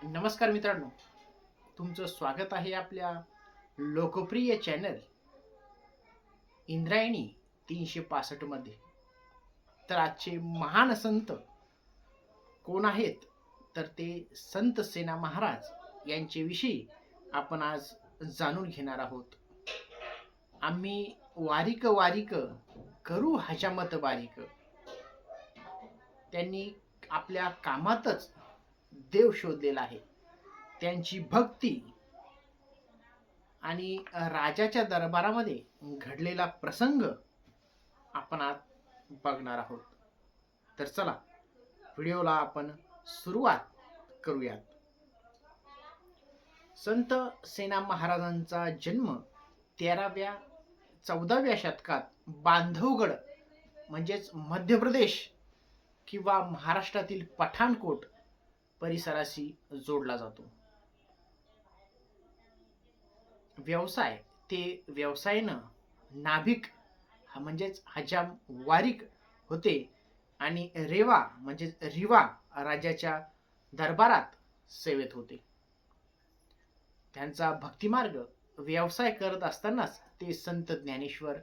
नमस्कार मित्रांनो, तुमचं स्वागत आहे आपल्या लोकप्रिय चॅनल इंद्रायणी 365 मध्ये. तर आजचे महान संत कोण आहेत? तर ते संत सेना महाराज यांचे विषयी आपण आज जाणून घेणार आहोत. आम्ही वारीक वारीक करू हजामत बारीक. त्यांनी आपल्या कामातच देव शोधलेला आहे. त्यांची भक्ती आणि राजाच्या दरबारामध्ये घडलेला प्रसंग आपण आज बघणार आहोत. तर चला व्हिडिओला आपण सुरुवात करूयात. संत सेना महाराजांचा जन्म 14व्या शतकात बांधवगड म्हणजेच मध्य प्रदेश किंवा महाराष्ट्रातील पठाणकोट परिसराशी जोडला जातो. व्यवसाय ते व्यवसायानं नाभिक म्हणजेच हजाम वारिक होते आणि रेवा म्हणजेच रिवा राजाच्या दरबारात सेवेत होते. त्यांचा भक्तिमार्ग व्यवसाय करत असतानाच ते संत ज्ञानेश्वर,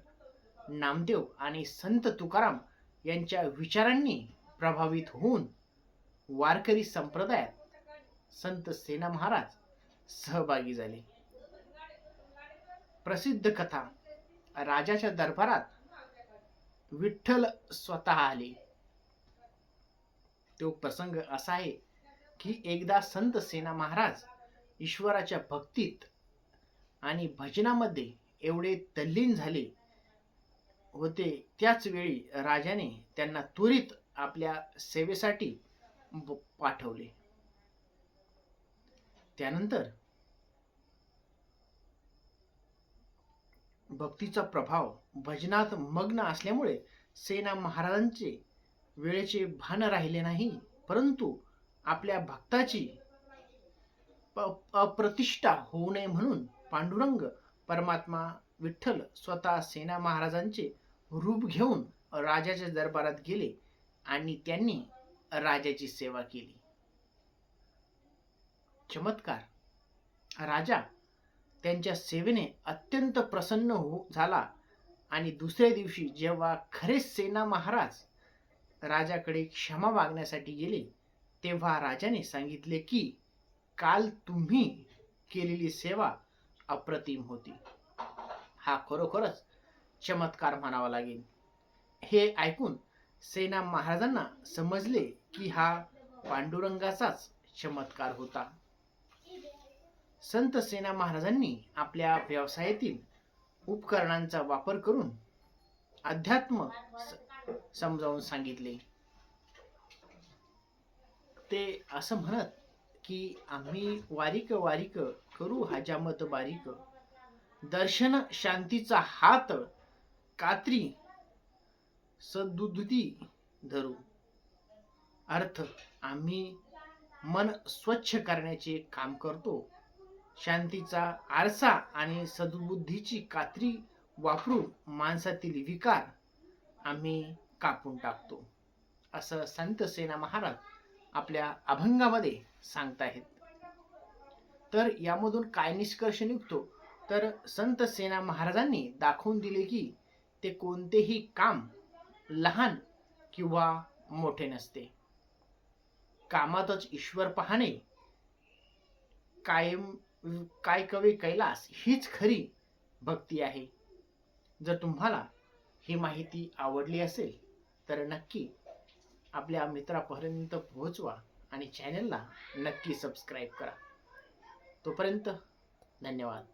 नामदेव आणि संत तुकाराम यांच्या विचारांनी प्रभावित होऊन वारकरी संप्रदायात संत सेना महाराज सहभागी झाले. प्रसिद्ध कथा, राजाच्या दरबारात विठ्ठल स्वतः आले. तो प्रसंग असा आहे की एकदा संत सेना महाराज ईश्वराच्या भक्तीत आणि भजनामध्ये एवढे तल्लीन झाले होते, त्याच वेळी राजाने त्यांना त्वरित आपल्या सेवेसाठी पाठवले. त्यानंतर भक्तीचा प्रभाव भजनात मग्न असल्यामुळे सेना महाराजांचे वेळेचे भान राहिले नाही, परंतु आपल्या भक्ताची अप्रतिष्ठा होऊ नये म्हणून पांडुरंग परमात्मा विठ्ठल स्वतः सेना महाराजांचे रूप घेऊन राजाच्या दरबारात गेले आणि त्यांनी राजाची सेवा केली. चमत्कार, राजा त्यांच्या सेवेने अत्यंत प्रसन्न झाला आणि दुसऱ्या दिवशी जेव्हा खरे सेना महाराज राजाकडे क्षमा मागण्यासाठी गेले, तेव्हा राजाने सांगितले की काल तुम्ही केलेली सेवा अप्रतिम होती. हा खरोखरच चमत्कार म्हणावा लागेल. हे ऐकून सेना महाराजांना समजले की हा पांडुरंगाचाच चमत्कार होता. संत सेना महाराजांनी आपल्या व्यवसायातील उपकरणांचा वापर करून अध्यात्म समजावून सांगितले. ते असं म्हणत की आम्ही वारीक वारीक करू हजामत बारीक, दर्शन शांतीचा हात कात्री सद्बुद्धी धरू. अर्थ, आम्ही मन स्वच्छ करण्याचे काम करतो, शांतीचा आरसा आणि सद्बुद्धीची कात्री वापरून माणसातील विकार आम्ही कापून टाकतो, असं संत सेना महाराज आपल्या अभंगामध्ये सांगताहेत. तर यामधून काय निष्कर्ष निघतो? तर संत सेना महाराजांनी दाखवून दिले की ते कोणतेही काम लहान किंवा मोठे नसते. कामातच ईश्वर पाहणे, काय कवे कैलास हीच खरी भक्ती आहे. जर तुम्हाला ही माहिती आवडली असेल तर नक्की आपल्या मित्रापर्यंत पोहोचवा आणि चॅनलला नक्की सबस्क्राईब करा. तोपर्यंत धन्यवाद.